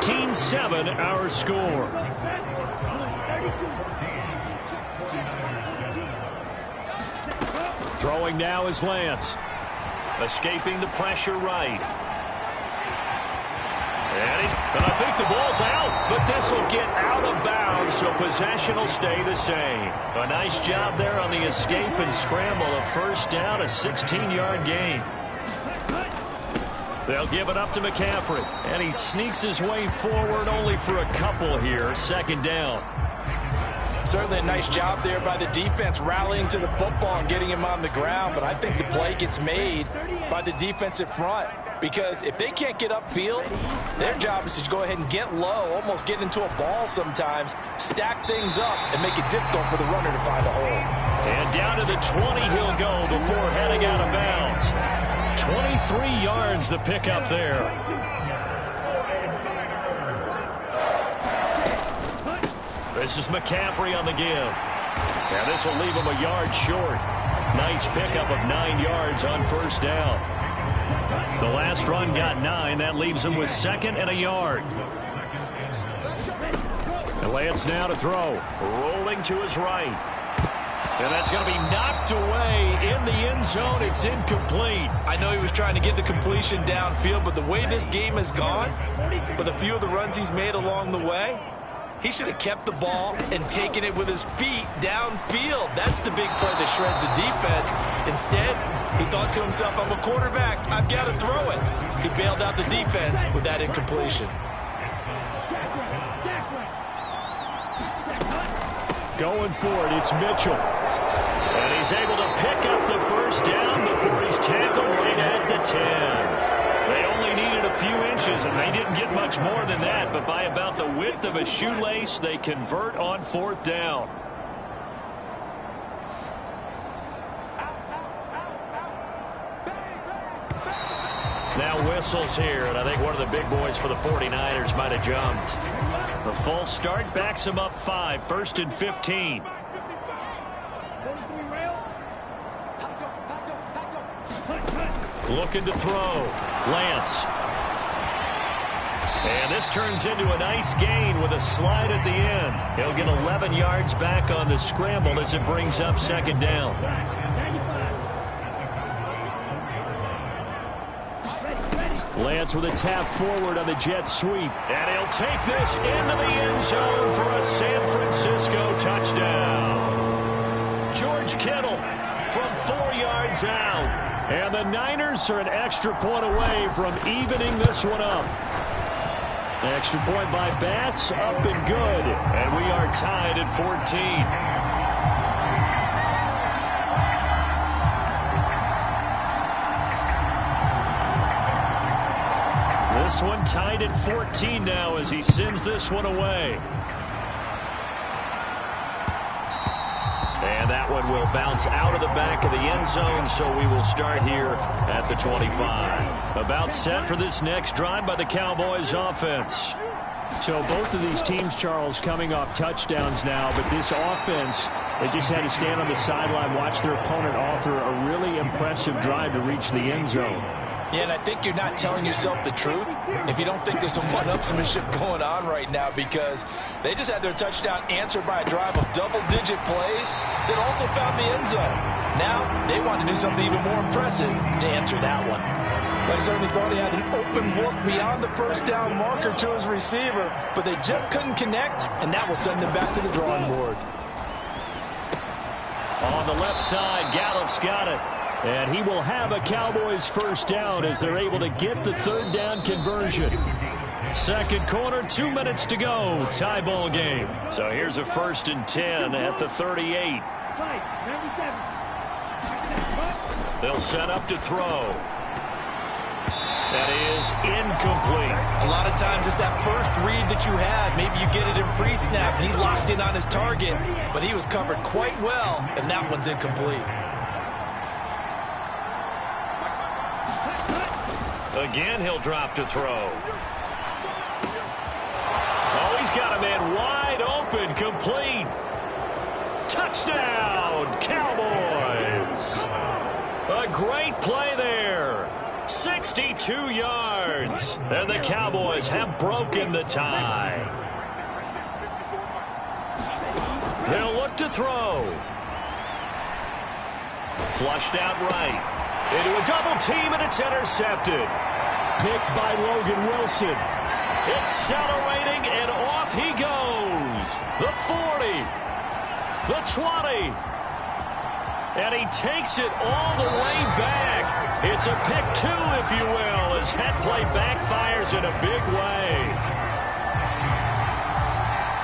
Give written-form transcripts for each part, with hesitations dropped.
16-7 our score. Throwing now is Lance. Escaping the pressure right. And I think the ball's out, but this will get out of bounds, so possession will stay the same. A nice job there on the escape and scramble. A first down, a 16-yard gain. They'll give it up to McCaffrey, and he sneaks his way forward only for a couple here. Second down. Certainly a nice job there by the defense rallying to the football and getting him on the ground, but I think the play gets made by the defensive front. Because if they can't get upfield, their job is to go ahead and get low, almost get into a ball sometimes, stack things up, and make it difficult for the runner to find a hole. And down to the 20 he'll go before heading out of bounds. 23 yards the pickup there. This is McCaffrey on the give. And this will leave him a yard short. Nice pickup of 9 yards on first down. The last run got 9. That leaves him with second and a yard. And Lance now to throw. Rolling to his right. And that's going to be knocked away in the end zone. It's incomplete. I know he was trying to get the completion downfield, but the way this game has gone, with a few of the runs he's made along the way, he should have kept the ball and taken it with his feet downfield. That's the big play that shreds the defense. Instead, he thought to himself, I'm a quarterback, I've got to throw it. He bailed out the defense with that incompletion. Going for it, it's Mitchell. And he's able to pick up the first down before he's tackled right at the 10. They only needed a few inches, and they didn't get much more than that. But by about the width of a shoelace, they convert on fourth down. Now whistles here, and I think one of the big boys for the 49ers might have jumped. The false start backs him up 5, 1st and 15. Looking to throw. Lance. And this turns into a nice gain with a slide at the end. He'll get 11 yards back on the scramble as it brings up second down. Lance with a tap forward on the jet sweep. And he'll take this into the end zone for a San Francisco touchdown. George Kittle from 4 yards out. And the Niners are an extra point away from evening this one up. Extra point by Bass, up and good. And we are tied at 14. This one tied at 14 now as he sends this one away. And that one will bounce out of the back of the end zone, so we will start here at the 25. About set for this next drive by the Cowboys offense. So both of these teams, Charles, coming off touchdowns now, but this offense, they just had to stand on the sideline, watch their opponent author a really impressive drive to reach the end zone. Yeah, and I think you're not telling yourself the truth if you don't think there's some one-upsmanship going on right now, because they just had their touchdown answered by a drive of double-digit plays that also found the end zone. Now they want to do something even more impressive to answer that one. They certainly thought he had an open look beyond the first down marker to his receiver, but they just couldn't connect, and that will send them back to the drawing board. On the left side, Gallup's got it. And he will have a Cowboys first down as they're able to get the third down conversion. Second quarter, 2 minutes to go. Tie ball game. So here's a 1st and 10 at the 38. They'll set up to throw. That is incomplete. A lot of times it's that first read that you have. Maybe you get it in pre-snap, and he locked in on his target, but he was covered quite well, and that one's incomplete. Again, he'll drop to throw. Oh, he's got a man wide open, complete. Touchdown, Cowboys. A great play there. 62 yards. And the Cowboys have broken the tie. They'll look to throw. Flushed out right. Into a double team, and it's intercepted. Picked by Logan Wilson. Accelerating, and off he goes. The 40. The 20. And he takes it all the way back. It's a pick two, if you will, as that play backfires in a big way.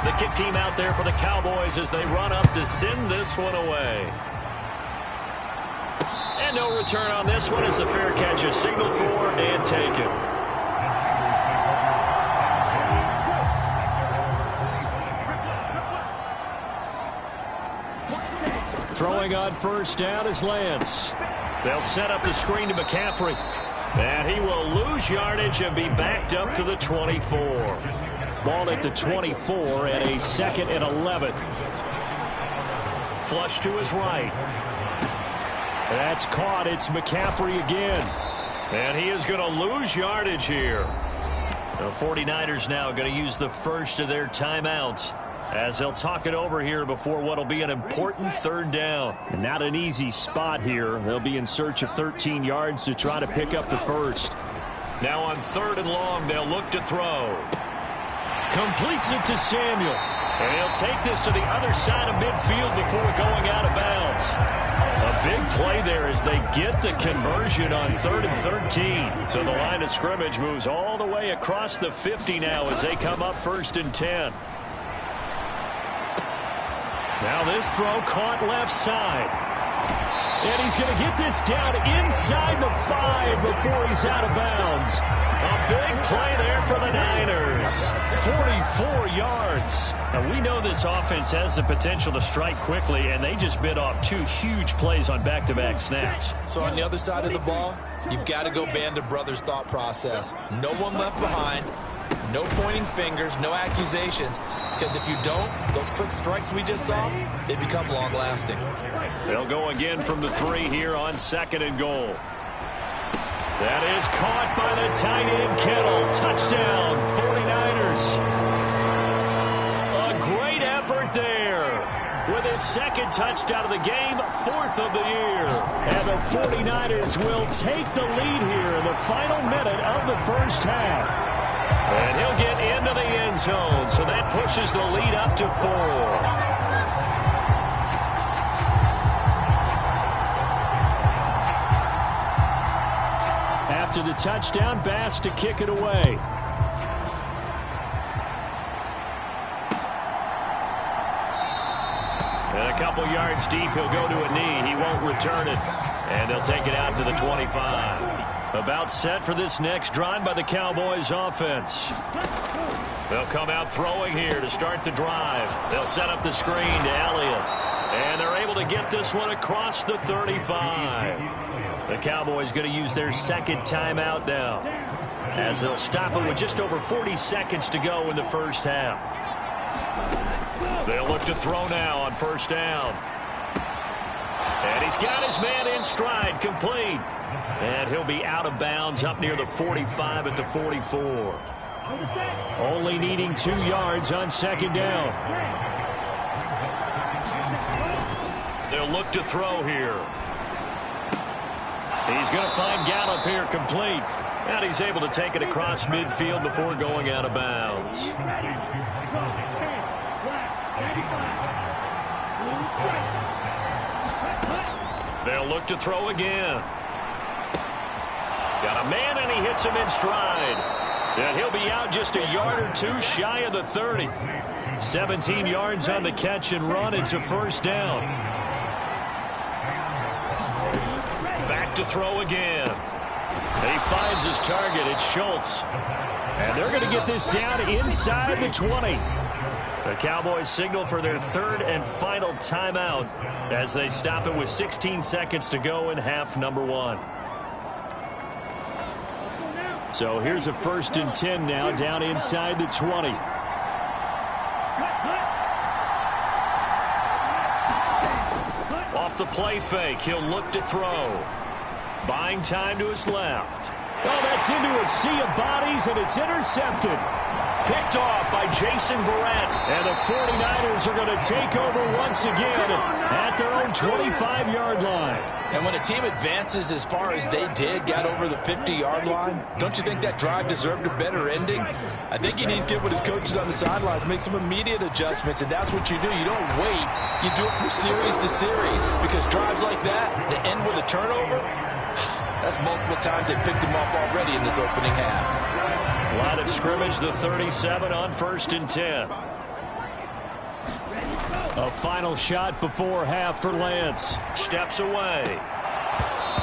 The kick team out there for the Cowboys as they run up to send this one away. And no return on this one as the fair catch is signaled for and taken. Throwing on first down is Lance. They'll set up the screen to McCaffrey. And he will lose yardage and be backed up to the 24. Ball at the 24 and a 2nd and 11. Flush to his right. That's caught. It's McCaffrey again. And he is going to lose yardage here. The 49ers now going to use the first of their timeouts as they'll talk it over here before what will be an important 3rd down. And not an easy spot here. They'll be in search of 13 yards to try to pick up the first. Now on 3rd and long, they'll look to throw. Completes it to Samuel. And he'll take this to the other side of midfield before going out of bounds. A big play there as they get the conversion on 3rd and 13. So the line of scrimmage moves all the way across the 50 now as they come up 1st and 10. Now this throw caught left side. And he's going to get this down inside the 5 before he's out of bounds. A big play there for the Niners. 44 yards. And we know this offense has the potential to strike quickly, and they just bit off 2 huge plays on back-to-back snaps. So on the other side of the ball, you've got to go Band of Brothers thought process. No one left behind. No pointing fingers, no accusations. Because if you don't, those quick strikes we just saw, they become long-lasting. They'll go again from the 3 here on 2nd and goal. That is caught by the tight end, Kittle. Touchdown, 49ers. A great effort there. With his 2nd touchdown of the game, 4th of the year. And the 49ers will take the lead here in the final minute of the first half. And he'll get into the end zone, so that pushes the lead up to 4. After the touchdown, Bass to kick it away. And a couple yards deep, he'll go to a knee. He won't return it. And they'll take it out to the 25. About set for this next drive by the Cowboys offense. They'll come out throwing here to start the drive. They'll set up the screen to Elliott. And they're able to get this one across the 35. The Cowboys going to use their 2nd timeout now, as they'll stop it with just over 40 seconds to go in the first half. They'll look to throw now on 1st down. And he's got his man in stride, complete. And he'll be out of bounds up near the 45 at the 44. Only needing 2 yards on 2nd down. They'll look to throw here. He's going to find Gallup here, complete. And he's able to take it across midfield before going out of bounds. They'll look to throw again. Got a man, and he hits him in stride. And he'll be out just a yard or 2 shy of the 30. 17 yards on the catch and run. It's a 1st down. Back to throw again. And he finds his target. It's Schultz. And they're going to get this down inside the 20. The Cowboys signal for their 3rd and final timeout as they stop it with 16 seconds to go in half number 1. So here's a 1st and 10 now down inside the 20. Off the play fake, he'll look to throw. Buying time to his left. Oh, that's into a sea of bodies, and it's intercepted. Picked off by Jason Verrett. And the 49ers are going to take over once again at their own 25-yard line. And when a team advances as far as they did, got over the 50-yard line, don't you think that drive deserved a better ending? I think he needs to get with his coaches on the sidelines, make some immediate adjustments, and that's what you do. You don't wait. You do it from series to series, because drives like that end with a turnover, that's multiple times they picked him off already in this opening half. Line of scrimmage, the 37 on 1st and 10. A final shot before half for Lance. Steps away.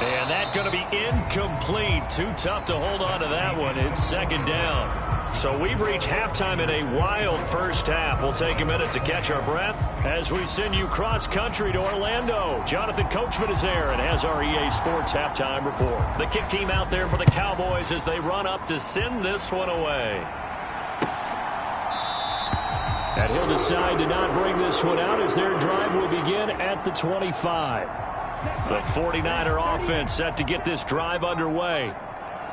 And that's going to be incomplete. Too tough to hold on to that one. It's 2nd down. So we've reached halftime in a wild first half. We'll take a minute to catch our breath as we send you cross-country to Orlando. Jonathan Coachman is there and has our EA Sports halftime report. The kick team out there for the Cowboys as they run up to send this one away. And he'll decide to not bring this one out as their drive will begin at the 25. The 49er offense set to get this drive underway.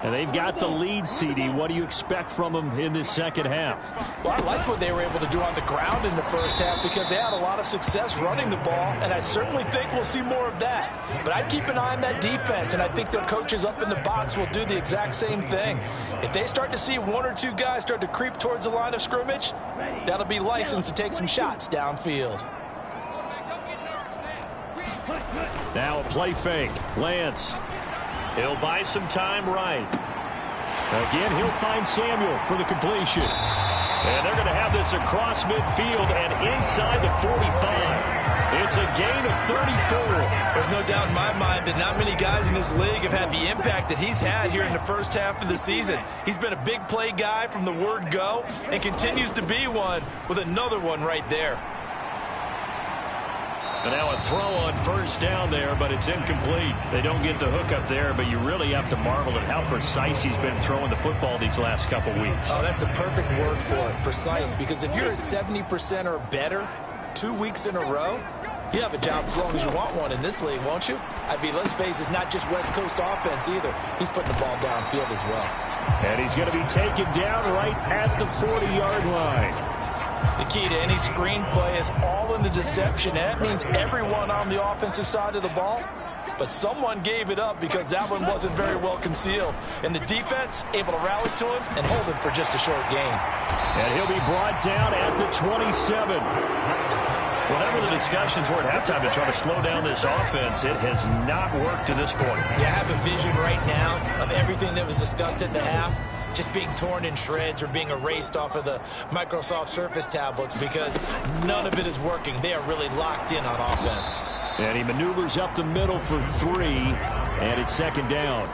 And they've got the lead, CD. What do you expect from them in this second half? Well, I like what they were able to do on the ground in the first half because they had a lot of success running the ball, and I certainly think we'll see more of that. But I'd keep an eye on that defense, and I think their coaches up in the box will do the exact same thing. If they start to see one or two guys start to creep towards the line of scrimmage, that'll be licensed to take some shots downfield. Now a play fake. Lance. He'll buy some time right. Again, he'll find Samuel for the completion. And they're going to have this across midfield and inside the 45. It's a gain of 34. There's no doubt in my mind that not many guys in this league have had the impact that he's had here in the first half of the season. He's been a big play guy from the word go and continues to be one with another one right there. And now a throw on 1st down there, but it's incomplete. They don't get the hook up there, but you really have to marvel at how precise he's been throwing the football these last couple weeks. Oh, that's the perfect word for it, precise, because if you're at 70% or better 2 weeks in a row, you have a job as long as you want one in this league, won't you? I mean, let's face it, it's not just West Coast offense either. He's putting the ball downfield as well. And he's going to be taken down right at the 40-yard line. The key to any screenplay is all in the deception. That means everyone on the offensive side of the ball, but someone gave it up because that one wasn't very well concealed. And the defense able to rally to him and hold him for just a short gain. And he'll be brought down at the 27. Whatever the discussions were at halftime to try to slow down this offense, it has not worked to this point. Yeah, I have a vision right now of everything that was discussed at the half just being torn in shreds or being erased off of the Microsoft Surface tablets because none of it is working. They are really locked in on offense. And he maneuvers up the middle for 3, and it's 2nd down.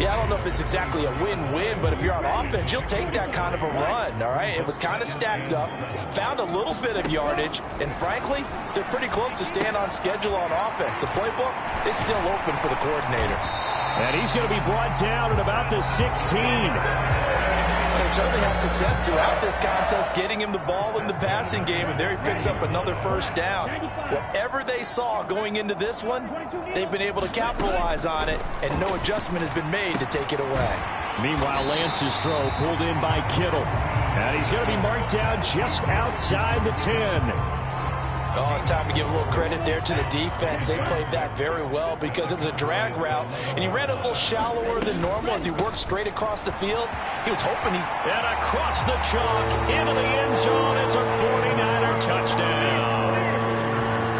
Yeah, I don't know if it's exactly a win-win, but if you're on offense, you'll take that kind of a run, all right? It was kind of stacked up, found a little bit of yardage, and frankly, they're pretty close to staying on schedule on offense. The playbook is still open for the coordinator. And he's going to be brought down at about the 16. They certainly had success throughout this contest, getting him the ball in the passing game, and there he picks up another 1st down. Whatever they saw going into this one, they've been able to capitalize on it, and no adjustment has been made to take it away. Meanwhile, Lance's throw pulled in by Kittle. And he's going to be marked down just outside the 10. Oh, it's time to give a little credit there to the defense. They played that very well because it was a drag route, and he ran a little shallower than normal as he worked straight across the field. He was hoping he... And across the chalk, into the end zone. It's a 49er touchdown.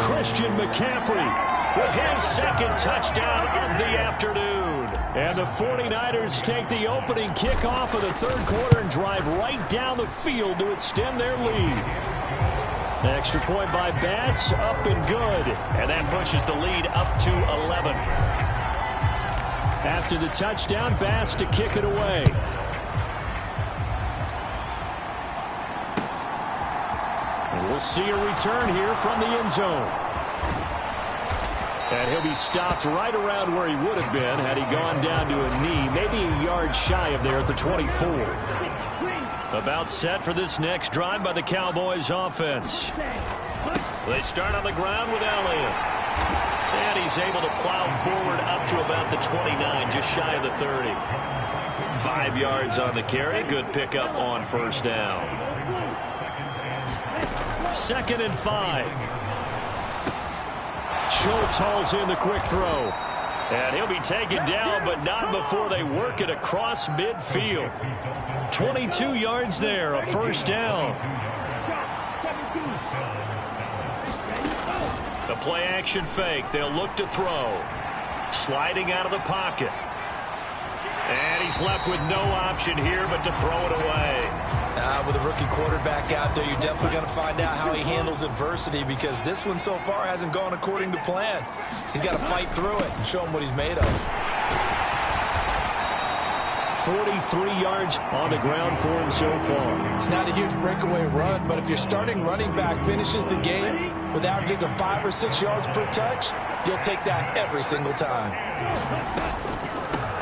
Christian McCaffrey with his 2nd touchdown of the afternoon. And the 49ers take the opening kickoff of the 3rd quarter and drive right down the field to extend their lead. Extra point by Bass, up and good. And that pushes the lead up to 11. After the touchdown, Bass to kick it away. And we'll see a return here from the end zone. And he'll be stopped right around where he would have been had he gone down to a knee, maybe a yard shy of there at the 24. About set for this next drive by the Cowboys offense. They start on the ground with Elliott. And he's able to plow forward up to about the 29, just shy of the 30. 5 yards on the carry. Good pickup on first down. 2nd and 5. Schultz hauls in the quick throw. And he'll be taken down, but not before they work it across midfield. 22 yards there, a first down. The play action fake. They'll look to throw. Sliding out of the pocket. And he's left with no option here but to throw it away. With a rookie quarterback out there, you're definitely going to find out how he handles adversity, because this one so far hasn't gone according to plan. He's got to fight through it and show him what he's made of. 43 yards on the ground for him so far. It's not a huge breakaway run, but if your starting running back finishes the game with averages of 5 or 6 yards per touch, you'll take that every single time.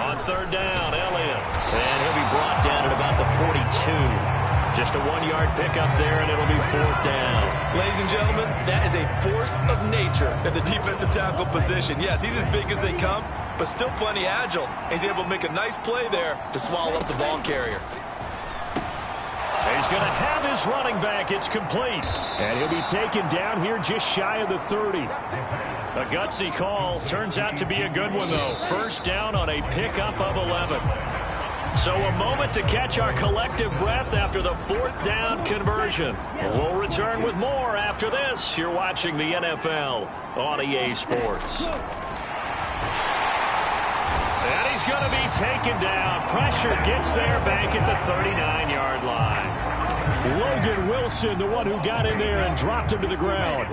On third down, Elliott. And he'll be brought down at about the 42. Just a 1-yard pickup there, and it'll be 4th down. Ladies and gentlemen, that is a force of nature at the defensive tackle position. Yes, he's as big as they come, but still plenty agile. He's able to make a nice play there to swallow up the ball carrier. He's going to have his running back. It's complete. And he'll be taken down here just shy of the 30. A gutsy call. Turns out to be a good one, though. First down on a pickup of 11. So a moment to catch our collective breath after the 4th down conversion. We'll return with more after this. You're watching the NFL on EA Sports. And he's going to be taken down. Pressure gets there back at the 39-yard line. Logan Wilson, the one who got in there and dropped him to the ground.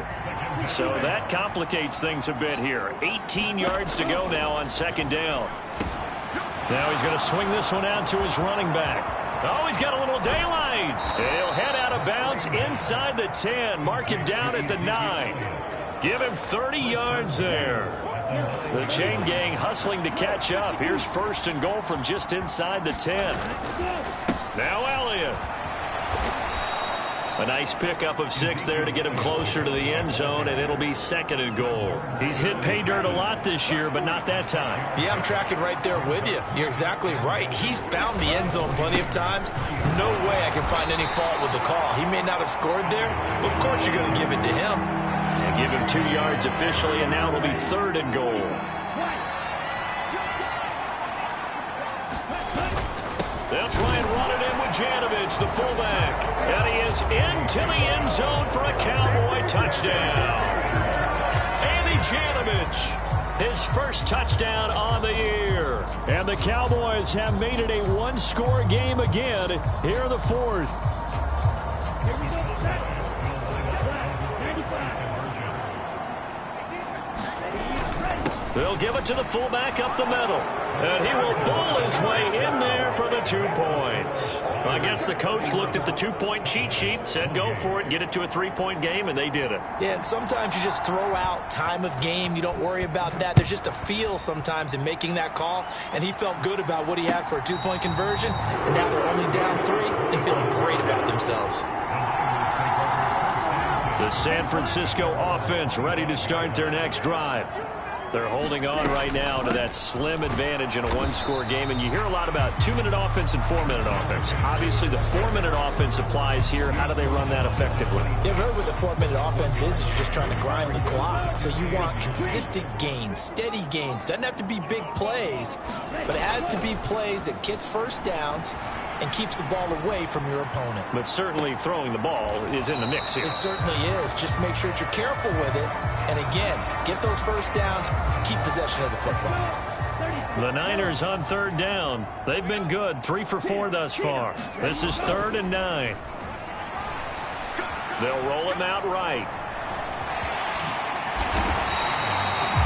So that complicates things a bit here. 18 yards to go now on 2nd down. Now he's going to swing this one out to his running back. Oh, he's got a little daylight. And he'll head out of bounds inside the 10. Mark him down at the 9. Give him 30 yards there. The chain gang hustling to catch up. Here's 1st and goal from just inside the 10. Now Elliott. A nice pickup of 6 there to get him closer to the end zone, and it'll be 2nd and goal. He's hit pay dirt a lot this year, but not that time. Yeah, I'm tracking right there with you. You're exactly right. He's found the end zone plenty of times. No way I can find any fault with the call. He may not have scored there, but of course you're going to give it to him. And give him 2 yards officially, and now it'll be 3rd and goal. They'll try and run it in with Janovich, the fullback. And he is into the end zone for a Cowboy touchdown. Andy Janovich, his first touchdown on the year. And the Cowboys have made it a 1-score game again here in the 4th. They'll give it to the fullback up the middle. And he will bull his way in there for the 2 points. I guess the coach looked at the 2-point cheat sheet, said go for it, get it to a 3-point game, and they did it. Yeah, and sometimes you just throw out time of game. You don't worry about that. There's just a feel sometimes in making that call, and he felt good about what he had for a 2-point conversion, and now they're only down 3 and feeling great about themselves. The San Francisco offense ready to start their next drive. They're holding on right now to that slim advantage in a 1-score game. And you hear a lot about 2-minute offense and 4-minute offense. Obviously, the 4-minute offense applies here. How do they run that effectively? Yeah, really what the 4-minute offense is you're just trying to grind the clock. So you want consistent gains, steady gains. Doesn't have to be big plays, but it has to be plays that gets first downs and keeps the ball away from your opponent. But certainly throwing the ball is in the mix here. It certainly is. Just make sure that you're careful with it. And again, get those first downs, keep possession of the football. The Niners on 3rd down. They've been good, 3 for 4 thus far. This is 3rd and 9. They'll roll him out right.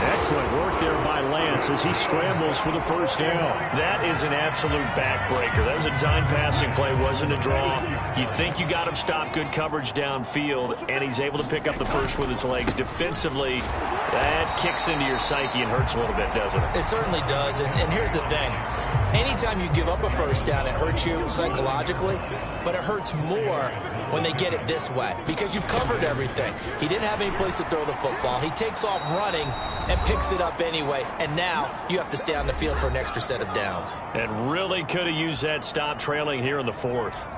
Excellent work there by Lance as he scrambles for the first down. That is an absolute backbreaker. That was a design passing play, wasn't a draw. You think you got him stopped, good coverage downfield, and he's able to pick up the first with his legs. Defensively, that kicks into your psyche and hurts a little bit, doesn't it? It certainly does, and here's the thing. Anytime you give up a first down, it hurts you psychologically, but it hurts more when they get it this way because you've covered everything. He didn't have any place to throw the football. He takes off running and picks it up anyway, and now you have to stay on the field for an extra set of downs. And really could have used that stop trailing here in the fourth.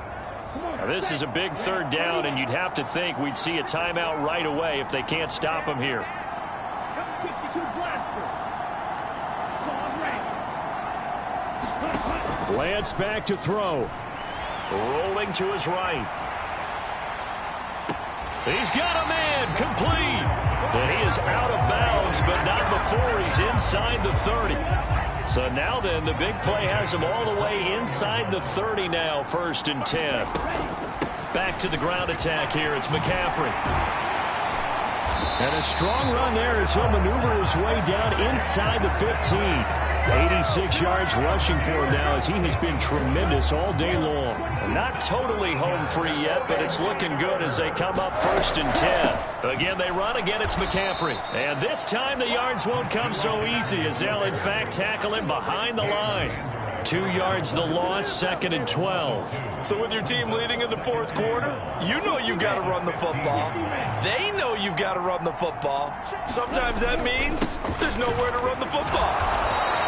Now, this is a big third down, and you'd have to think we'd see a timeout right away if they can't stop him here. Lance back to throw. Rolling to his right. He's got a man complete. And he is out of bounds, but not before he's inside the 30. So now then, the big play has him all the way inside the 30 now, 1st and 10. Back to the ground attack here. It's McCaffrey. And a strong run there as he'll maneuver his way down inside the 15. 86 yards rushing for him now as he has been tremendous all day long. Not totally home free yet, but it's looking good as they come up 1st and 10. Again, they run. Again, it's McCaffrey. And this time the yards won't come so easy as they'll, in fact, tackle him behind the line. 2 yards the loss, 2nd and 12. So with your team leading in the fourth quarter, you know you've got to run the football. They know you've got to run the football. Sometimes that means there's nowhere to run the football.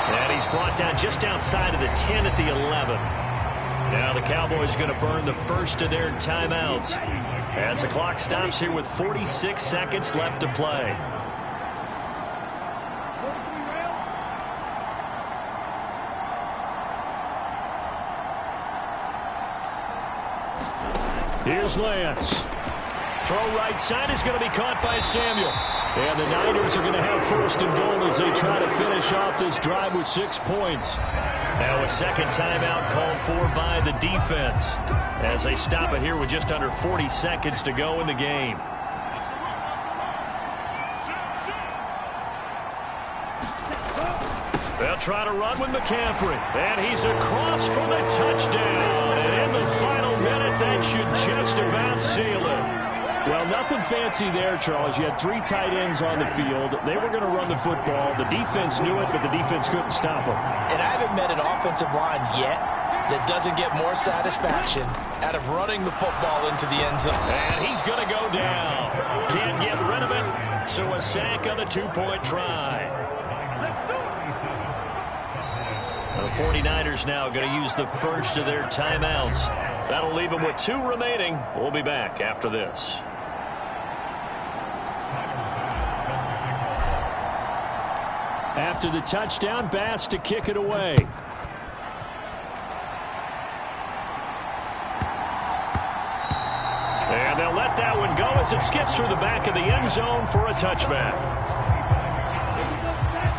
And he's brought down just outside of the 10 at the 11. Now the Cowboys going to burn the first of their timeouts as the clock stops here with 46 seconds left to play. Here's Lance. Throw right side is going to be caught by Samuel. And the Niners are going to have 1st and goal as they try to finish off this drive with 6 points. Now a second timeout called for by the defense as they stop it here with just under 40 seconds to go in the game. They'll try to run with McCaffrey. And he's across for the touchdown. And in the final minute, that should just about seal it. Well, nothing fancy there, Charles. You had 3 tight ends on the field. They were going to run the football. The defense knew it, but the defense couldn't stop them. And I haven't met an offensive line yet that doesn't get more satisfaction out of running the football into the end zone. And he's going to go down. Can't get rid of it, so a sack on the 2-point try. The 49ers now going to use the first of their timeouts. That'll leave them with 2 remaining. We'll be back after this. After the touchdown, Bass to kick it away. And they'll let that one go as it skips through the back of the end zone for a touchback.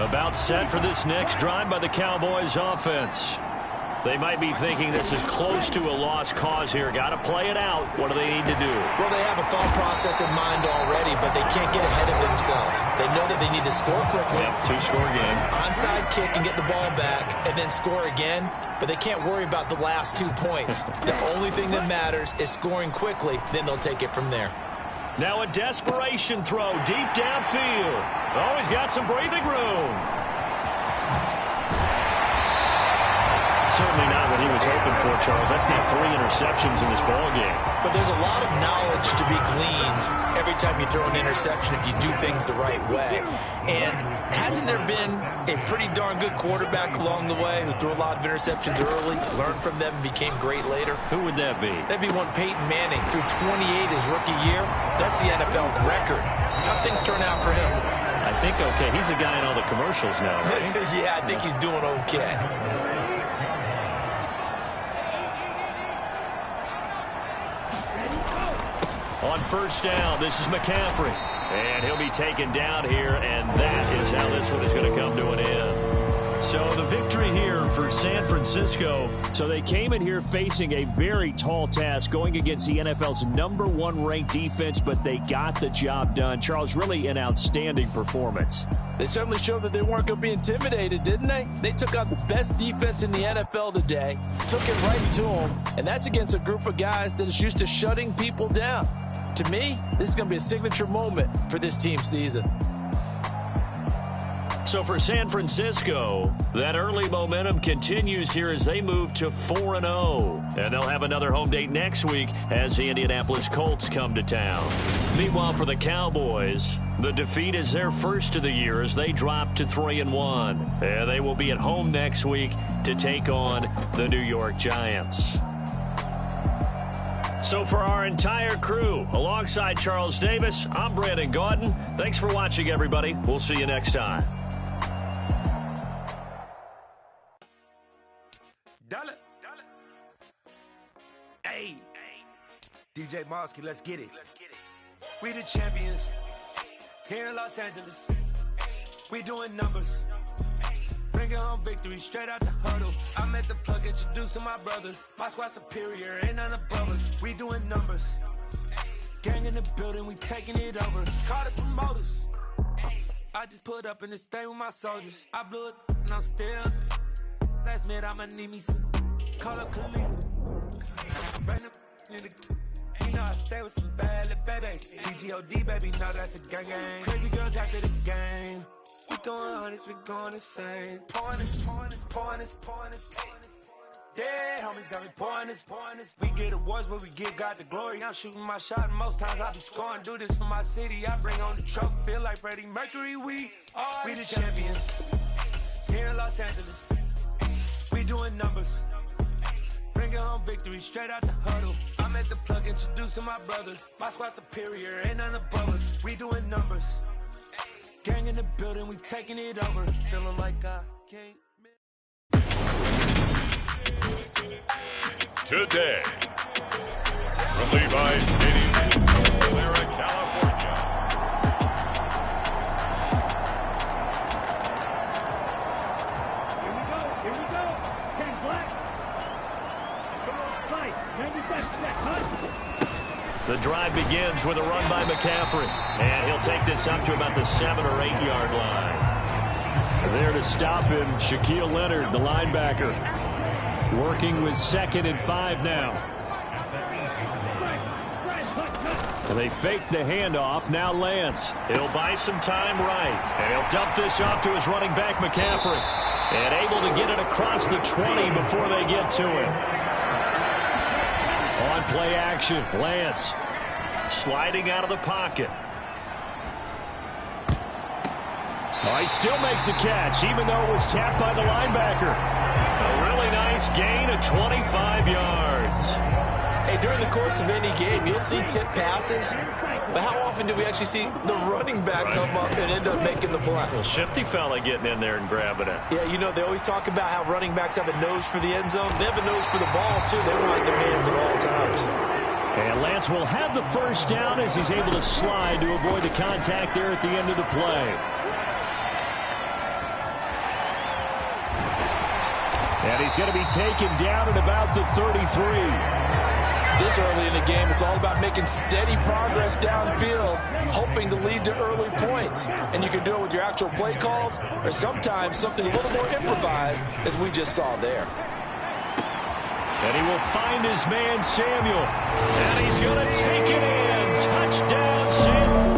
About set for this next drive by the Cowboys offense. They might be thinking this is close to a lost cause here. Got to play it out. What do they need to do? Well, they have a thought process in mind already, but they can't get ahead of themselves. They know that they need to score quickly. Yep, 2-score game. Onside kick and get the ball back and then score again, but they can't worry about the last 2 points. The only thing that matters is scoring quickly, then they'll take it from there. Now a desperation throw deep downfield. Oh, he's got some breathing room. Certainly not what he was hoping for, Charles. That's now 3 interceptions in this ball game. But there's a lot of knowledge to be gleaned every time you throw an interception if you do things the right way. And hasn't there been a pretty darn good quarterback along the way who threw a lot of interceptions early, learned from them, and became great later? Who would that be? That'd be one Peyton Manning. Threw 28 his rookie year. That's the NFL record. How'd things turn out for him? I think okay. He's a guy in all the commercials now, right? Yeah, I think he's doing okay. On first down, this is McCaffrey. And he'll be taken down here, and that is how this one is going to come to an end. So the victory here for San Francisco. So they came in here facing a very tall task going against the NFL's #1 ranked defense, but they got the job done. Charles, really an outstanding performance. They certainly showed that they weren't going to be intimidated, didn't they? They took out the best defense in the NFL today, took it right to them, and that's against a group of guys that is used to shutting people down. To me, this is going to be a signature moment for this team's season. So for San Francisco, that early momentum continues here as they move to 4-0. And they'll have another home date next week as the Indianapolis Colts come to town. Meanwhile, for the Cowboys, the defeat is their first of the year as they drop to 3-1. And they will be at home next week to take on the New York Giants. So for our entire crew, alongside Charles Davis, I'm Brandon Gaudin. Thanks for watching, everybody. We'll see you next time. Hey, DJ Mosky, let's get it. We the champions here in Los Angeles. We doing numbers. Bringing home victory straight out the huddle. I'm at the plug, introduced to my brother. My squad superior, ain't none above us. We doing numbers. Gang in the building, we taking it over. Call the promoters. I just put up in this thing with my soldiers. I blew it and I'm still. Last minute, I'ma need me some. Call up Khalifa. Bring the in the. You know I stay with some bad little baby. CGOD, baby, no, that's a gang gang. Crazy girls after the game. We throwing hundreds, we going insane. Pouring this. Yeah, homies got me pouring this. We get awards, but we give God the glory. I'm shooting my shot, and most times I be scoring. Do this for my city, I bring on the trophy. Feel like Freddie Mercury, we the champions. Here in Los Angeles, we doing numbers. Bringing home victory straight out the huddle. I'm at the plug, introduced to my brother. My squad superior, ain't none above us. We doing numbers. Gang in the building, we taking it over. Feeling like I can't. Today, from Levi's Stadium in Clara, California. Here we go. Ken Black. The drive begins with a run by McCaffrey. And he'll take this up to about the 7 or 8 yard line. There to stop him, Shaquille Leonard, the linebacker. Working with 2nd and 5 now. They fake the handoff. Now Lance. He'll buy some time right. And he'll dump this off to his running back, McCaffrey. And able to get it across the 20 before they get to him. On play action, Lance. Sliding out of the pocket. Oh, he still makes a catch, even though it was tapped by the linebacker. A really nice gain of 25 yards. Hey, during the course of any game, you'll see tip passes, but how often do we actually see the running back come up and end up making the play? Well, shifty fella getting in there and grabbing it. Yeah, you know, they always talk about how running backs have a nose for the end zone. They have a nose for the ball, too. They want it in their hands at all times. And Lance will have the first down as he's able to slide to avoid the contact there at the end of the play. And he's going to be taken down at about the 33. This early in the game, it's all about making steady progress downfield, hoping to lead to early points. And you can do it with your actual play calls or sometimes something a little more improvised, as we just saw there. And he will find his man, Samuel. And he's going to take it in. Touchdown, Samuel.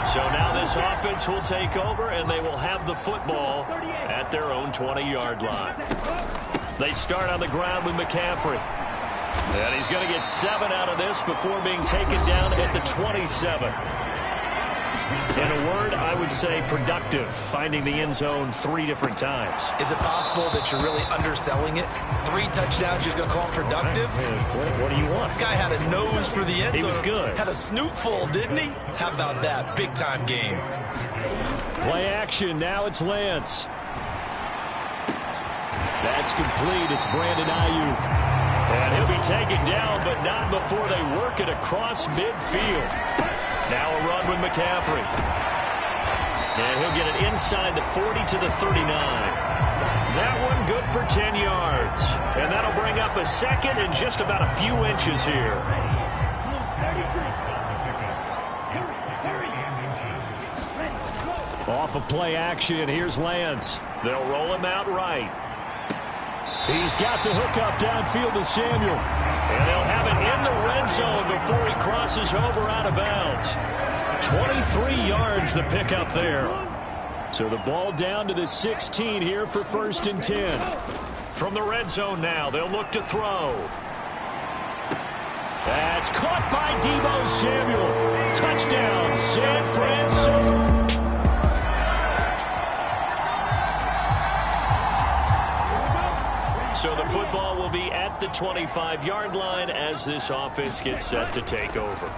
So now this offense will take over, and they will have the football at their own 20-yard line. They start on the ground with McCaffrey. And he's going to get 7 out of this before being taken down at the 27. In a word, I would say productive, finding the end zone 3 different times. Is it possible that you're really underselling it? 3 touchdowns, you're just going to call him productive? What do you want? This guy had a nose for the end zone. He was good. Had a snootful, didn't he? How about that? Big-time game. Play action. Now it's Lance. That's complete. It's Brandon Ayuk. And he'll be taken down, but not before they work it across midfield. Now a run with McCaffrey. And he'll get it inside the 40 to the 39. That one good for 10 yards. And that'll bring up a second and just about a few inches here. Off of play action, here's Lance. They'll roll him out right. He's got the hookup downfield to Samuel. And they'll have it in the red zone before he crosses over out of bounds. 23 yards the pickup there. So the ball down to the 16 here for 1st and 10. From the red zone now, they'll look to throw. That's caught by Deebo Samuel. Touchdown, San Francisco. So the football will be at the 25-yard line as this offense gets set to take over.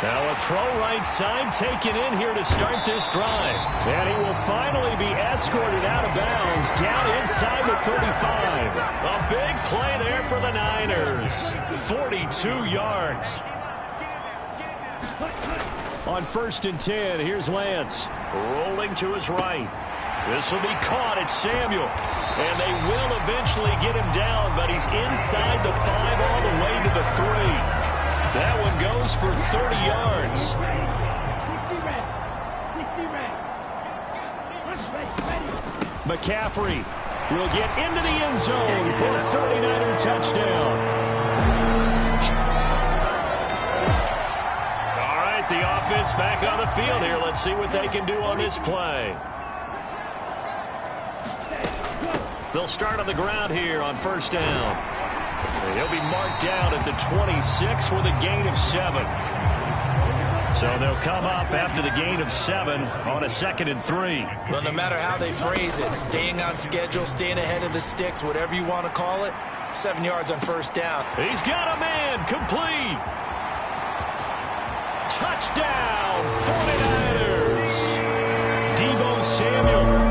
Now a throw right side taken in here to start this drive. And he will finally be escorted out of bounds down inside the 35. A big play there for the Niners. 42 yards. On 1st and 10, here's Lance. Rolling to his right. This will be caught. It's Samuel. And they will eventually get him down, but he's inside the 5 all the way to the 3. That one goes for 30 yards. McCaffrey will get into the end zone for a 49er touchdown. All right, the offense back on the field here. Let's see what they can do on this play. They'll start on the ground here on 1st down. He'll be marked down at the 26 with a gain of 7. So they'll come up after the gain of 7 on a 2nd and 3. Well, no matter how they phrase it, staying on schedule, staying ahead of the sticks, whatever you want to call it, 7 yards on 1st down. He's got a man complete. Touchdown, 49ers. Deebo Samuel.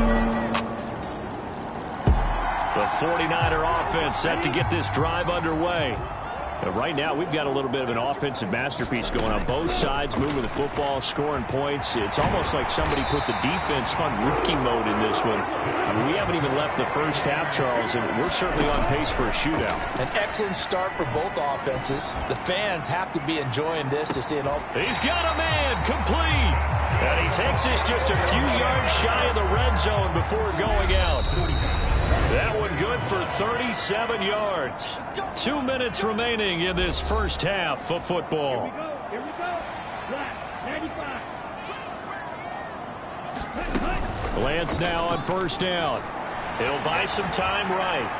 The 49er offense set to get this drive underway. But right now, we've got a little bit of an offensive masterpiece going on. Both sides moving the football, scoring points. It's almost like somebody put the defense on rookie mode in this one. I mean, we haven't even left the first half, Charles, and we're certainly on pace for a shootout. An excellent start for both offenses. The fans have to be enjoying this to see it all. He's got a man complete. And he takes this just a few yards shy of the red zone before going out. That one good for 37 yards. 2 minutes remaining in this first half of football. Here we go. Black, 95. Lance now on 1st down. He'll buy some time right.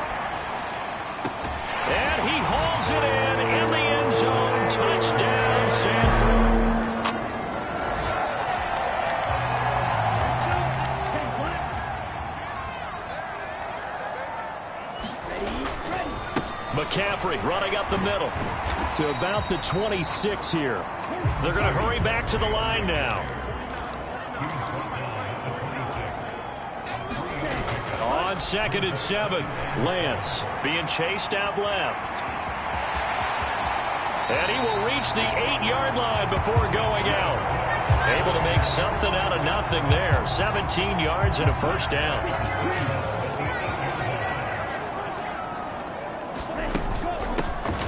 And he hauls it in the end zone. Touchdown, San Francisco. McCaffrey running up the middle to about the 26 here. They're going to hurry back to the line now. On 2nd and 7, Lance being chased out left. And he will reach the 8-yard line before going out. Able to make something out of nothing there. 17 yards and a 1st down.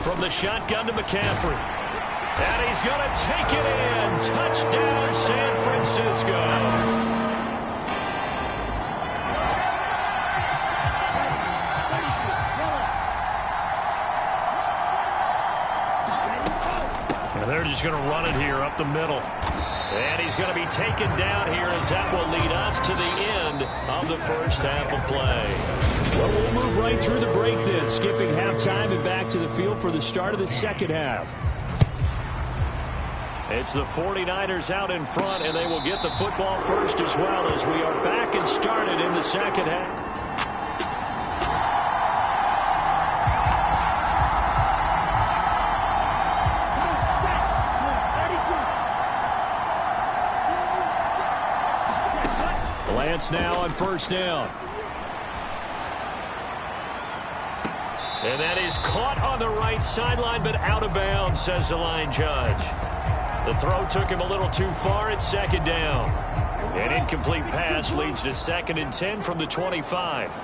From the shotgun to McCaffrey. And he's going to take it in. Touchdown, San Francisco. And they're just going to run it here up the middle. And he's going to be taken down here as that will lead us to the end of the first half of play. Well, we'll move right through the break then, skipping halftime and back to the field for the start of the second half. It's the 49ers out in front, and they will get the football first as well as we are back and started in the second half. Lance now on 1st down. And that is caught on the right sideline, but out of bounds, says the line judge. The throw took him a little too far at 2nd down. An incomplete pass leads to 2nd and 10 from the 25.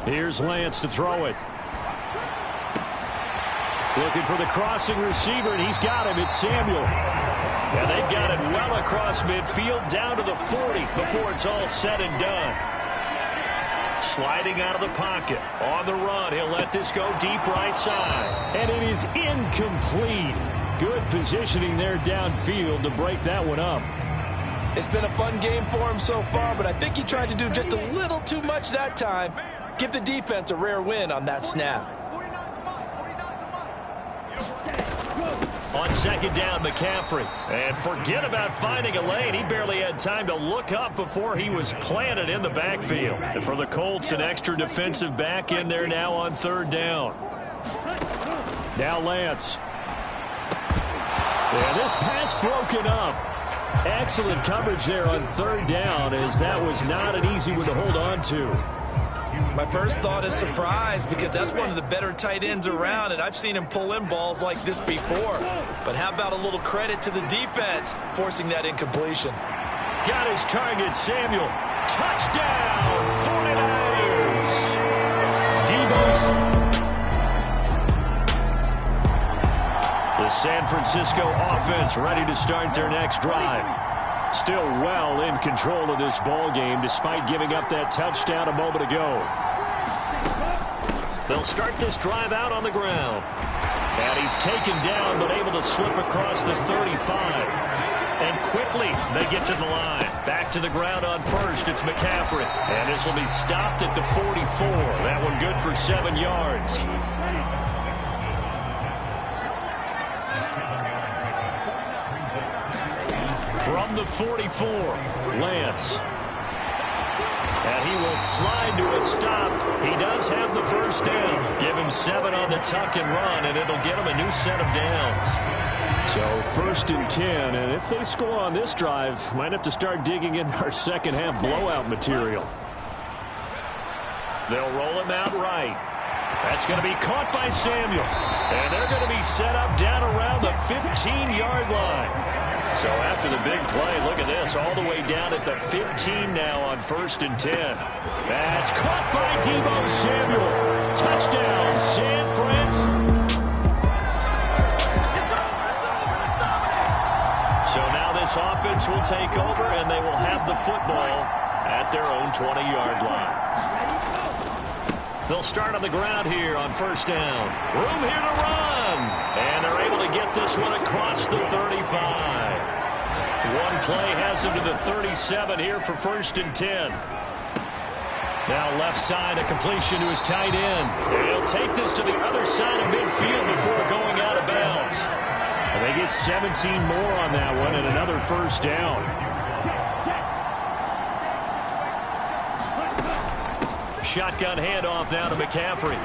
Here's Lance to throw it. Looking for the crossing receiver, and he's got him. It's Samuel. And they've got it well across midfield, down to the 40 before it's all said and done. Sliding out of the pocket. On the run, he'll let this go deep right side. And it is incomplete. Good positioning there downfield to break that one up. It's been a fun game for him so far, but I think he tried to do just a little too much that time. Give the defense a rare win on that snap. On second down, McCaffrey. And forget about finding a lane. He barely had time to look up before he was planted in the backfield. And for the Colts, an extra defensive back in there now on third down. Now Lance. And this pass broken up. Excellent coverage there on third down, as that was not an easy one to hold on to. My first thought is surprise, because that's one of the better tight ends around, and I've seen him pull in balls like this before. But how about a little credit to the defense forcing that incompletion? Got his target, Samuel. Touchdown, 49ers. The San Francisco offense ready to start their next drive. Still well in control of this ball game despite giving up that touchdown a moment ago. They'll start this drive out on the ground. And he's taken down but able to slip across the 35. And quickly they get to the line. Back to the ground on first. It's McCaffrey. And this will be stopped at the 44. That one good for 7 yards. From the 44, Lance. And he will slide to a stop. He does have the first down. Give him 7 on the tuck and run, and it'll get him a new set of downs. So 1st and 10, and if they score on this drive, might have to start digging in our second half blowout material. They'll roll him out right. That's going to be caught by Samuel. And they're going to be set up down around the 15-yard line. So after the big play, look at this, all the way down at the 15 now on 1st and 10. That's caught by Deebo Samuel. Touchdown, San Fran. So now this offense will take over, and they will have the football at their own 20-yard line. They'll start on the ground here on 1st down. Room here to run. And they're able to get this one across the 35. One play has him to the 37 here for 1st and 10. Now left side, a completion to his tight end. And he'll take this to the other side of midfield before going out of bounds. And they get 17 more on that one and another 1st down. Shotgun handoff now to McCaffrey.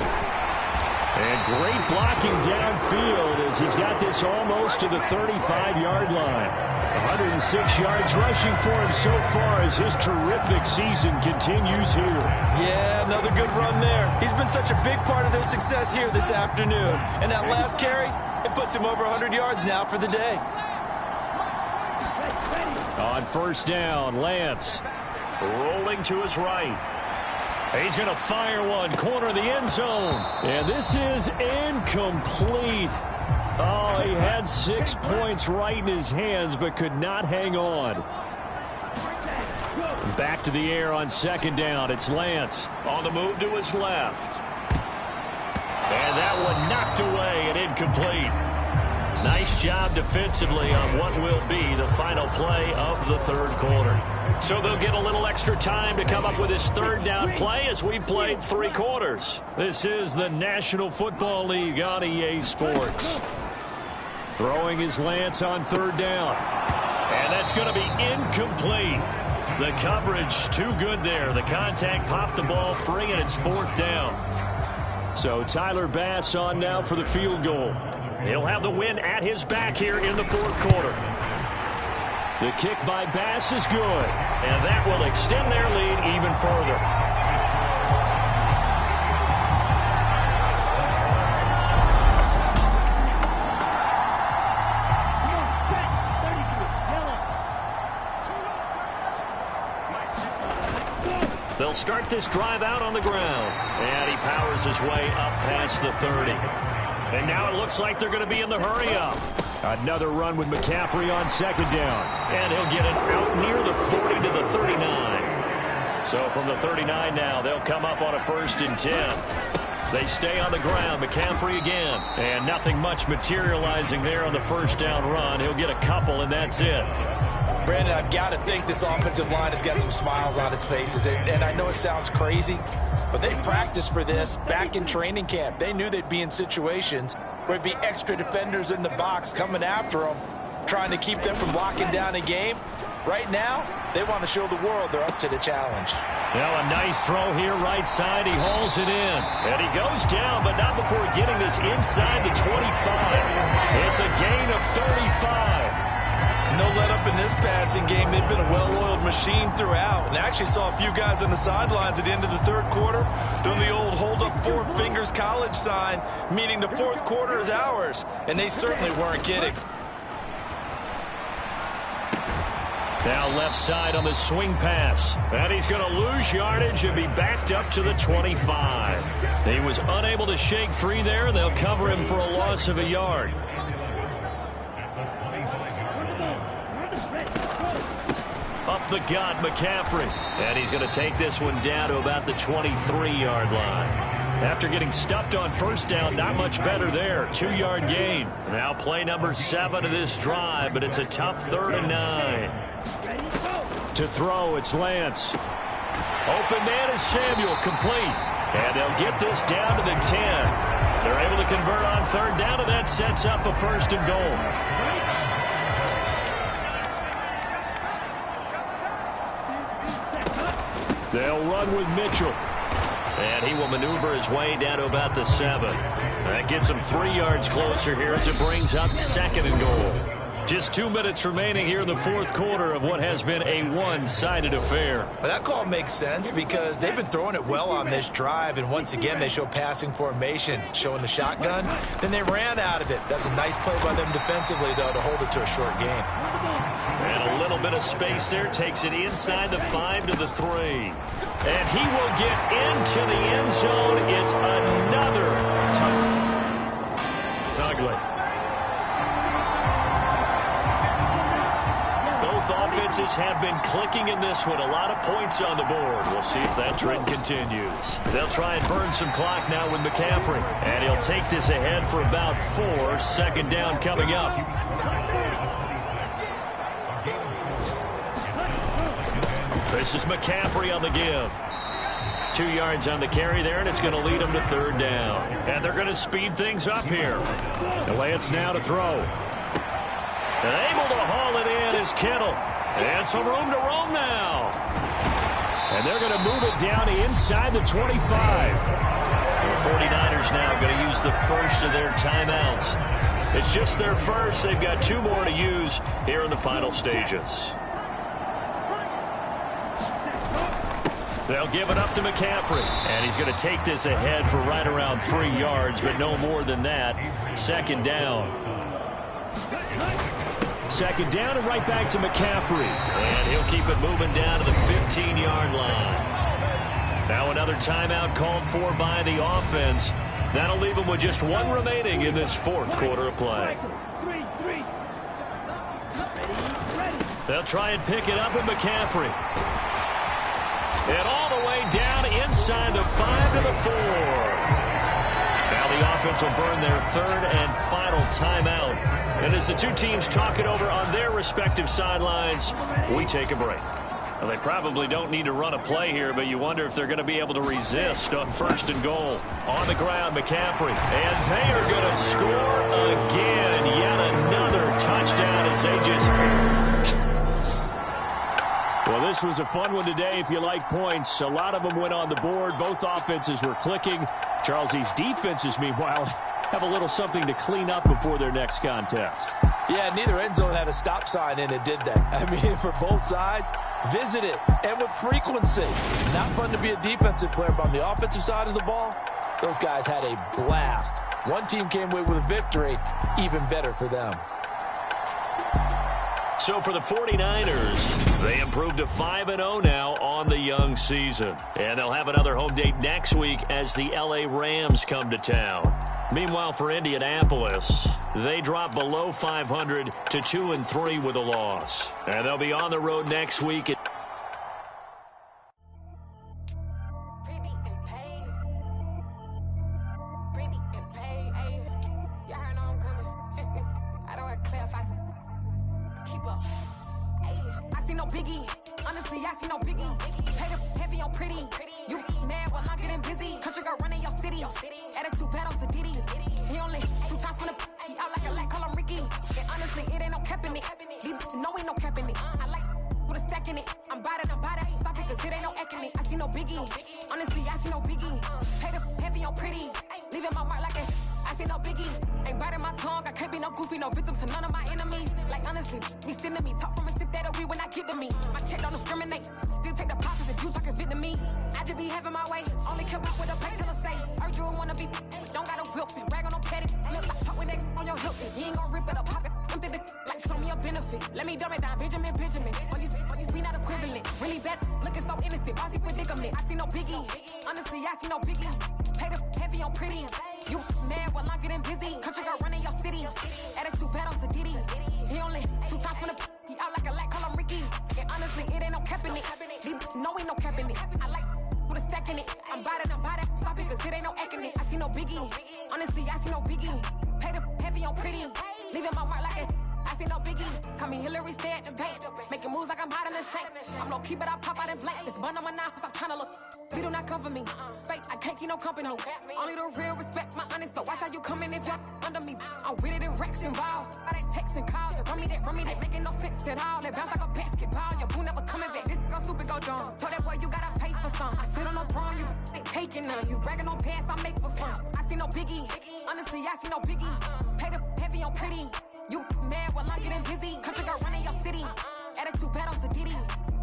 And great blocking downfield as he's got this almost to the 35-yard line. 106 yards rushing for him so far as his terrific season continues here. Yeah, another good run there. He's been such a big part of their success here this afternoon. And that last carry, it puts him over 100 yards now for the day. On 1st down, Lance. Rolling to his right. He's going to fire one, corner of the end zone. And this is incomplete. Oh, he had 6 points right in his hands, but could not hang on. Back to the air on 2nd down. It's Lance. On the move to his left. And that one knocked away and incomplete. Nice job defensively on what will be the final play of the 3rd quarter. So they'll get a little extra time to come up with his 3rd down play as we've played 3 quarters. This is the National Football League on EA Sports. Throwing his Lance on 3rd down. And that's going to be incomplete. The coverage too good there. The contact popped the ball free, and it's 4th down. So Tyler Bass on now for the field goal. He'll have the win at his back here in the 4th quarter. The kick by Bass is good. And that will extend their lead even further. They'll start this drive out on the ground. And he powers his way up past the 30. And now it looks like they're going to be in the hurry-up. Another run with McCaffrey on 2nd down. And he'll get it out near the 40 to the 39. So from the 39 now, they'll come up on a 1st and 10. They stay on the ground. McCaffrey again. And nothing much materializing there on the 1st down run. He'll get a couple, and that's it. Brandon, I've got to think this offensive line has got some smiles on its faces. And I know it sounds crazy, but they practiced for this back in training camp. They knew they'd be in situations where there'd be extra defenders in the box coming after them, trying to keep them from locking down a game. Right now, they want to show the world they're up to the challenge. Now a nice throw here, right side. He hauls it in. And he goes down, but not before getting this inside the 25. It's a gain of 35. No let up in this passing game. They've been a well-oiled machine throughout. And I actually saw a few guys on the sidelines at the end of the 3rd quarter doing the old hold up 4 fingers college sign, meaning the 4th quarter is ours. And they certainly weren't kidding. Now left side on the swing pass. And he's going to lose yardage and be backed up to the 25. He was unable to shake free there. They'll cover him for a loss of a yard. Up the gut, McCaffrey. And he's going to take this one down to about the 23-yard line. After getting stuffed on 1st down, not much better there. 2-yard gain. Now play number 7 of this drive, but it's a tough 3rd and 9. To throw, it's Lance. Open man is Samuel, complete. And they'll get this down to the 10. They're able to convert on 3rd down, and that sets up a 1st and goal. They'll run with Mitchell. And he will maneuver his way down to about the 7. That gets him 3 yards closer here as it brings up 2nd and goal. Just 2 minutes remaining here in the 4th quarter of what has been a one-sided affair. Well, that call makes sense because they've been throwing it well on this drive, and once again they show passing formation, showing the shotgun. Then they ran out of it. That's a nice play by them defensively, though, to hold it to a short game. And a little bit of space there takes it inside the 5 to the 3. And he will get into the end zone. It's another Tuglet. Both offenses have been clicking in this one. A lot of points on the board. We'll see if that trend continues. They'll try and burn some clock now with McCaffrey. And he'll take this ahead for about 4. 2nd down coming up. This is McCaffrey on the give. 2 yards on the carry there, and it's going to lead them to 3rd down. And they're going to speed things up here. The Lance now to throw. And able to haul it in is Kittle. And some room to roam now. And they're going to move it down inside the 25. The 49ers now going to use the 1st of their timeouts. It's just their 1st. They've got 2 more to use here in the final stages. They'll give it up to McCaffrey. And he's going to take this ahead for right around 3 yards, but no more than that. 2nd down. 2nd down and right back to McCaffrey. And he'll keep it moving down to the 15-yard line. Now another timeout called for by the offense. That'll leave them with just 1 remaining in this 4th quarter of play. They'll try and pick it up with McCaffrey. And all the way down inside the 5 to the 4. Now the offense will burn their 3rd and final timeout. And as the 2 teams talk it over on their respective sidelines, we take a break. Well, they probably don't need to run a play here, but you wonder if they're going to be able to resist on 1st and goal. On the ground, McCaffrey. And they are going to score again. Yet another touchdown as they just... Well, this was a fun one today if you like points. A lot of them went on the board. Both offenses were clicking. Charles, these defenses, meanwhile, have a little something to clean up before their next contest. Yeah, neither end zone had a stop sign, and it did that. I mean, for both sides, visit it, and with frequency. Not fun to be a defensive player, but on the offensive side of the ball, those guys had a blast. One team came away with a victory, even better for them. So for the 49ers, they improved to 5-0 now on the young season. And they'll have another home date next week as the LA Rams come to town. Meanwhile, for Indianapolis, they drop below 500 to 2-3 with a loss. And they'll be on the road next week. I see no biggie. Honestly, I see no biggie. Pay the heavy on pretty. You mad while I'm getting busy. Country girl running your city. Attitude battles to Diddy. He only 2 times from the he out like a light, call him Ricky. And honestly, it ain't no cap in it. These no ain't no cap in it. I like with a stack in it. I'm bout it. Stop it, cause it ain't no eck in it. I see no biggie. Honestly, I see no biggie. Pay the heavy on pretty. Leaving my mark like a I see no biggie. Ain't biting my tongue. I can't be no goofy, no victim to none of my enemies. Like honestly, be sending me talk from a sip that we when I get to me. My check don't discriminate. Still take the profits if you talking Vietnamese. I just be having my way. Only come out with a pay till I say. Urge you wanna be. Don't got no whip and brag on no petty. Look like talk with that on your hip. You ain't gon' rip it up, pop it. Empty the like show me a benefit. Let me dumb it down, Benjamin. Money's we not equivalent. Really bad, looking so innocent. Bossy predicament. I see no biggie. Honestly, I see no biggie. Pay the heavy on pretty. You mad while I'm getting busy. Country girl running your city. Attitude battles to Diddy. He only 2 times from the he out like a light, call him Ricky. And honestly, it ain't no cap in it. No ain't no cap in it. I like with a stack in it. I'm bout it. Stop it, cause it ain't no eck in it. I see no biggie. Honestly, I see no biggie. Pay the heavy on pretty. Leaving my mark like a I see no biggie. Call me Hillary, stay at the bank. Making moves like I'm hot in the shank. I'm low key, but I pop out in blank. This bun on my knife, stop trying to look. They do not come for me. Fake, I can't keep no company. Only the real respect my honest. So watch how you coming if you're under me. I'm with it in racks involved. I they texting calls. Run me that. Making no sense at all. They bounce like a basketball. Your boo never coming back. This go stupid, go dumb. Told that boy you gotta pay for some. I sit on no throne, you they taking none. You bragging on pants, I make for fun. I see no biggie. Honestly, I see no biggie. Pay the heavy on pretty. You mad while I'm getting busy. Country girl running your city. Attitude battles to Diddy.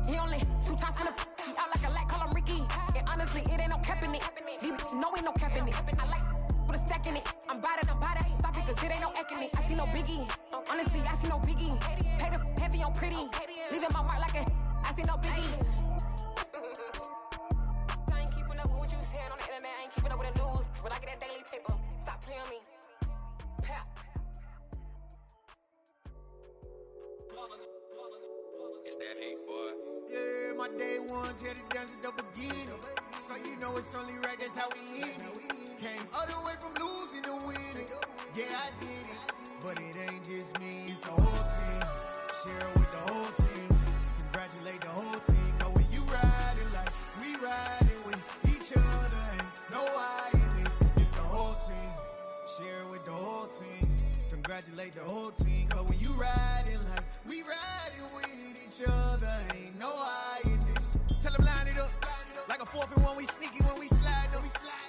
He only 2 times from the he out like a light, call him Ricky. And honestly, it ain't no cap in it. No ain't no cap in it. I like with a stack in it. I'm bout it. Stop it, cause it ain't no eck in it. I see no biggie. Honestly, I see no biggie. Pay the heavy on pretty. Leaving my mark like a I see no biggie. I ain't keeping up with what you saying on the internet. I ain't keeping up with the news. But I get that daily paper. Stop playing me. Pap. It's that hate, boy. Yeah, my day ones here to dance at the beginning. So you know it's only right, that's how we end it. Came all the way from losing to winning. Yeah, I did it. But it ain't just me, it's the whole team. Share it with the whole team. Congratulate the whole team. Cause when you riding like we riding with each other, ain't no I in this. It's the whole team. Share it with the whole team. Congratulate the whole team. Cause when you riding like we riding with each other, ain't no I in this. Tell them line it up. Like a 4th and 1, we sneaky when we slide them.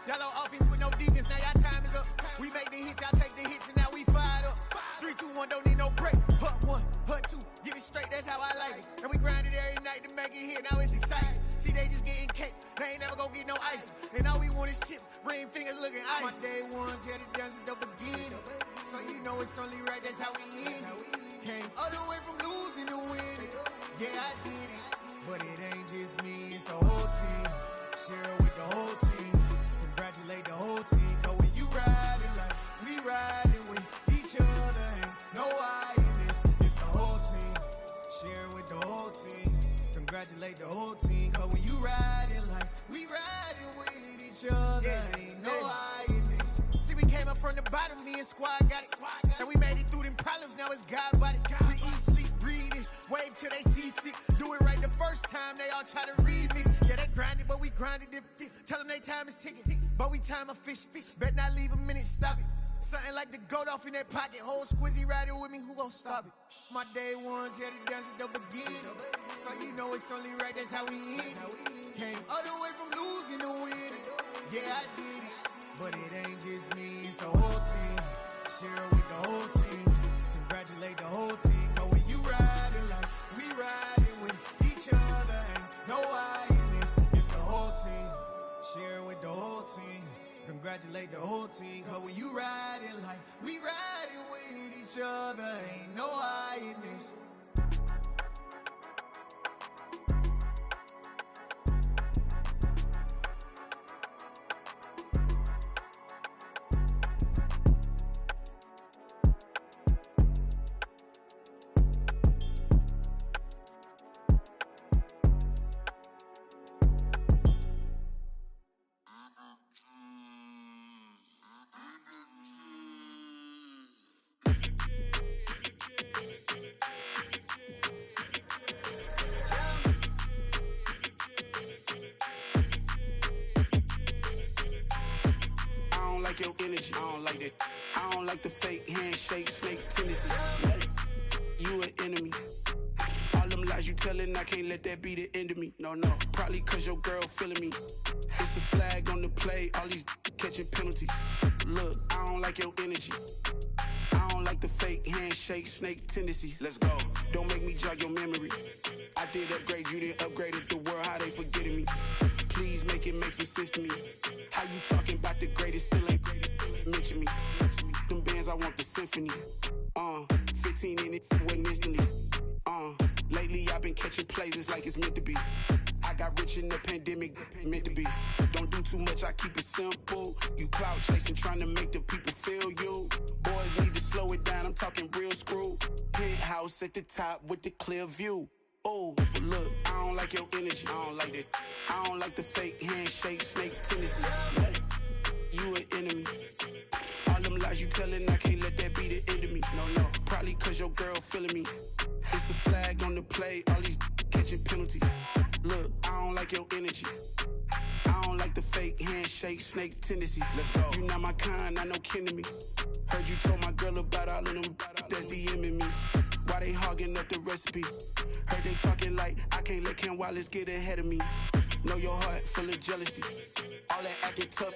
Y'all on offense with no defense, now y'all time is up. We make the hits, y'all take the hits, and now we fired up. 3, 2, 1, don't need no break. Hut 1, hut 2, get it straight, that's how I like it. And we grind it every night to make it hit, now it's exciting. See, they just getting cake, they ain't never gonna get no ice. And all we want is chips, ring fingers looking ice. My day ones here to dance at the beginning. So you know it's only right, that's how we end it. Came all the way from losing to winning. Yeah, I did it. But it ain't just me, it's the whole team. Share it with the whole team. Congratulate the whole team. Cause when you riding like we riding with each other, ain't no I in this. It's the whole team. Share it with the whole team. Congratulate the whole team. Cause when you riding like we riding with each other, ain't no I in this. See, we came up from the bottom, me and squad got it. And we made it through them problems, now it's God body. We eat, sleep, breathe this, wave till they see sick. Do it right the first time, they all try to remix. Yeah, they grinded, but we grinded different. Tell them they time is ticking, but we time a fish. Bet not leave a minute, stop it. Something like the goat off in that pocket. Whole squizzy riding with me, who gon' stop it? My day ones here to dance at the beginning. So you know it's only right, that's how we end it. Came all the way from losing to winning. Yeah, I did it. But it ain't just me, it's the whole team. Share it with the whole team. Congratulate the whole team. Cause when you riding like we riding with each other, ain't no I in this. It's the whole team. Share it with the whole team. Congratulate the whole team. Cause when you riding like we riding with each other, ain't no I in this. like your energy. I don't like that. I don't like the fake handshake, snake tendency. You an enemy. All them lies you telling, I can't let that be the end of me. No, probably cause your girl feeling me. It's a flag on the play, all these catching penalties. Look, I don't like your energy. I don't like the fake handshake, snake tendency. Let's go. Don't make me jog your memory. I did upgrade you, then upgraded the world, how they forgetting me. Please make it make some sense to me. How you talking about the greatest, still ain't mention me. Them bands, I want the symphony. 15 in it, wasn't instantly. Lately I've been catching plays, it's like it's meant to be. I got rich in the pandemic, meant to be. Don't do too much, I keep it simple. You clout chasing, trying to make the people feel you. Boys need to slow it down, I'm talking real screw. Penthouse at the top with the clear view. Oh, but look, I don't like your energy, I don't like that. I don't like the fake handshake, snake tendency. You an enemy. All them lies you telling, I can't let that be the end of me. No, probably cause your girl feeling me. It's a flag on the play, all these catching penalties. Look, I don't like your energy. I don't like the fake handshake, snake tendency. Let's go. You not my kind, I know kin to me. Heard you told my girl about all of them that's DMing me. Why they hogging up the recipe? Heard they talking like I can't let Ken Wallace get ahead of me. Know your heart full of jealousy. All that acting tough,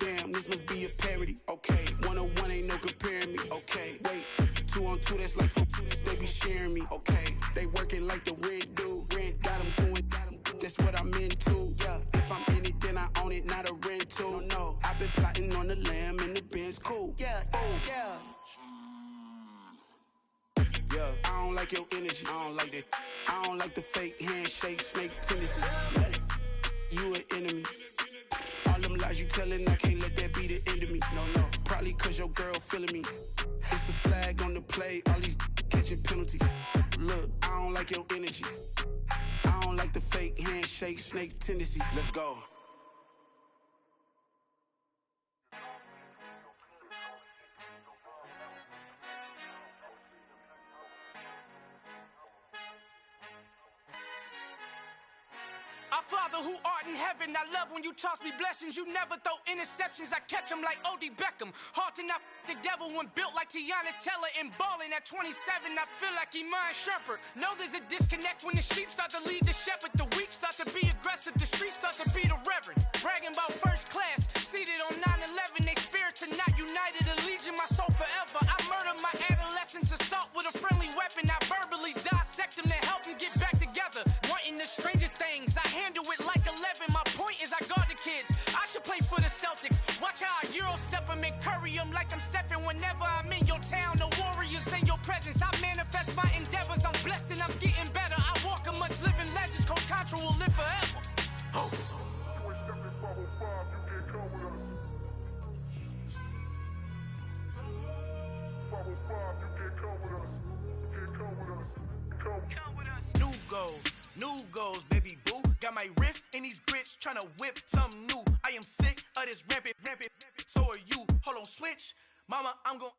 damn, this must be a parody. Okay, 101 ain't no comparing me. Okay, wait, 2 on 2, that's like 4, they be sharing me. Okay, they working like the rent dude. Rent got them going, that's what I'm into. Yeah, if I'm in it, then I own it, not a rental. No, I've been plotting on the lamb and the Benz cool. Yeah, oh, yeah. Yeah, I don't like your energy, I don't like that. I don't like the fake handshake, snake tendency. You an enemy. All them lies you telling, I can't let that be the end of me. No, probably cause your girl feeling me. It's a flag on the play, all these catching penalties. Look, I don't like your energy. I don't like the fake handshake, snake tendency. Let's go. Our Father who art in heaven, I love when you toss me blessings. You never throw interceptions, I catch them like O.D. Beckham. Hard to knock the devil when built like Tiana Teller and balling at 27, I feel like Iman Shumpert. Know there's a disconnect when the sheep start to lead the shepherd. The weak start to be aggressive, the streets start to be the reverend. Bragging about first class, seated on 9/11. They spirits are not united, allegiance my soul forever. I murder my adolescence, assault with a friendly weapon. I verbally dissect them to help them get back together. Wanting the stranger things, I handle it like 11. My point is I guard the kids. I should play for the Celtics. Watch how I Euro step them and curry them like I'm Stephen. Whenever I'm in your town, the Warriors in your presence. I manifest my endeavors. I'm blessed and I'm getting better. I walk amongst living legends. Coach Contra will live forever. Oh. New goals, baby boo. Got my wrist in these grits, tryna whip something new. I am sick of this rampant. So are you. Hold on, switch. Mama, I'm gon'